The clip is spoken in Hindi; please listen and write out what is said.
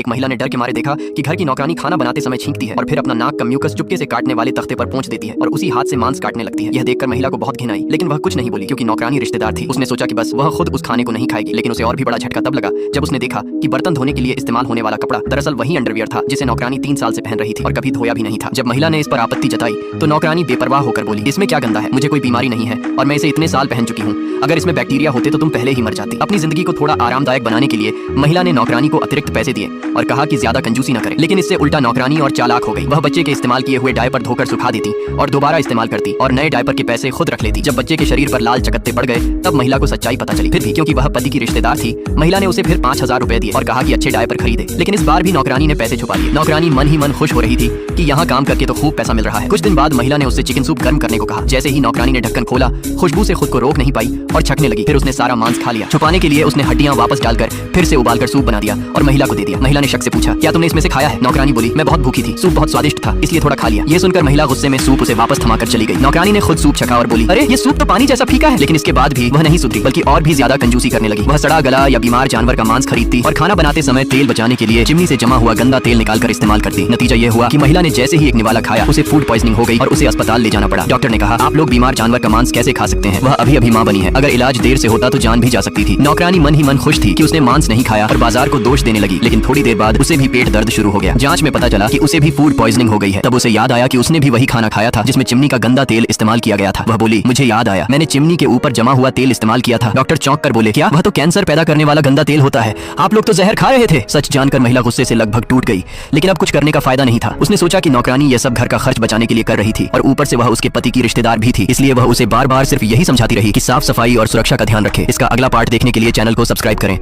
एक महिला ने डर के मारे देखा कि घर की नौकरानी खाना बनाते समय छींकती है और फिर अपना नाक का म्यूकस चुपके से काटने वाले तख्ते पर पहुंच देती है और उसी हाथ से मांस काटने लगती है। यह देखकर महिला को बहुत घिन आई, लेकिन वह कुछ नहीं बोली क्योंकि नौकरानी रिश्तेदार थी। उसने सोचा कि बस वह खुद उस खाने को नहीं खाएगी, लेकिन उसे और भी बड़ा झटका तब लगा जब उसने देखा कि बर्तन धोने के लिए इस्तेमाल होने वाला कपड़ा दरअसल वही अंडरवियर था जिसे नौकरानी 3 साल से पहन रही थी और कभी धोया भी नहीं था। जब महिला ने इस पर आपत्ति जताई तो नौकरानी बेपरवाह होकर बोली, इसमें क्या गंदा है, मुझे कोई बीमारी नहीं है और मैं इसे इतने साल पहन चुकी हूँ। अगर इसमें बैक्टीरिया होते तो तुम पहले ही मर जाती। अपनी जिंदगी को थोड़ा आरामदायक बनाने के लिए महिला ने नौकरानी को अतिरिक्त पैसे दिए और कहा कि ज्यादा कंजूसी न करे, लेकिन इससे उल्टा नौकरानी और चालाक हो गई। वह बच्चे के इस्तेमाल किए हुए डायपर धोकर सुखा देती और दोबारा इस्तेमाल करती और नए डायपर के पैसे खुद रख लेती। जब बच्चे के शरीर पर लाल चकत्ते पड़ गए तब महिला को सच्चाई पता चली। फिर भी क्योंकि वह पति की रिश्तेदार थी, महिला ने उसे फिर 5000 रुपए दिए और कहा कि अच्छे डायपर खरीदे, लेकिन इस बार भी नौकरानी ने पैसे छुपा लिए। नौकरानी मन ही मन खुश हो रही थी कि यहाँ काम करके तो खूब पैसा मिल रहा है। कुछ दिन बाद महिला ने उससे चिकन सूप गर्म करने को कहा। जैसे ही नौकरानी ने ढक्कन खोला, खुशबू से खुद को रोक नहीं पाई और छकने लगी। फिर उसने सारा मांस खा लिया। छुपाने के लिए उसने हड्डियां वापस डालकर फिर से उबालकर सूप बना दिया और महिला को दे दिया। महिला ने शक से पूछा, क्या तुमने इसमें से खाया है? नौकरानी बोली, मैं बहुत भूखी थी, सूप बहुत स्वादिष्ट था इसलिए थोड़ा खा लिया। ये सुनकर महिला गुस्से में सूप उसे वापस थमाकर चली गई। नौकरानी ने खुद सूप छका और बोली, अरे ये सूप तो पानी जैसा फीका है। लेकिन इसके बाद भी वह नहीं सुधरी, बल्कि और भी ज्यादा कंजूसी करने लगी। वह सड़ा गला या बीमार जानवर का मांस खरीदती और खाना बनाते समय तेल बचाने के लिए चिमनी से जमा हुआ गंदा तेल निकालकर इस्तेमाल करती। नतीजा ये हुआ कि महिला ने जैसे ही एक निवाला खाया उसे फूड पॉइजनिंग हो गई और उसे अस्पताल ले जाना पड़ा। डॉक्टर ने कहा, आप लोग बीमार जानवर का मांस कैसे खा सकते हैं? वह अभी अभी मां बनी है, अगर इलाज देर से होता तो जान भी जा सकती थी। नौकरानी मन ही मन खुश थी कि उसने मांस नहीं खाया और बाजार को दोष देने लगी, लेकिन थोड़ी देर बाद उसे भी पेट दर्द शुरू हो गया। जांच में पता चला कि उसे भी फूड पॉइजनिंग हो गई है। तब उसे याद आया कि उसने भी वही खाना खाया था जिसमें चिमनी का गंदा तेल इस्तेमाल किया गया था। वह बोली, मुझे याद आया, मैंने चिमनी के ऊपर जमा हुआ तेल इस्तेमाल किया था। डॉक्टर चौंक कर बोले, क्या? वह तो कैंसर पैदा करने वाला गंदा तेल होता है, आप लोग तो जहर खा रहे थे। सच जानकर महिला गुस्से से लगभग टूट गई, लेकिन अब कुछ करने का फायदा नहीं था। उसने सोचा कि नौकरानी यह सब घर का खर्च बचाने के लिए कर रही थी और ऊपर से वह उसके पति की रिश्तेदार भी थी, इसलिए वह उसे बार बार सिर्फ यही समझाती रही कि साफ सफाई और सुरक्षा का ध्यान रखे। इसका अगला पार्ट देखने के लिए चैनल को सब्सक्राइब करें।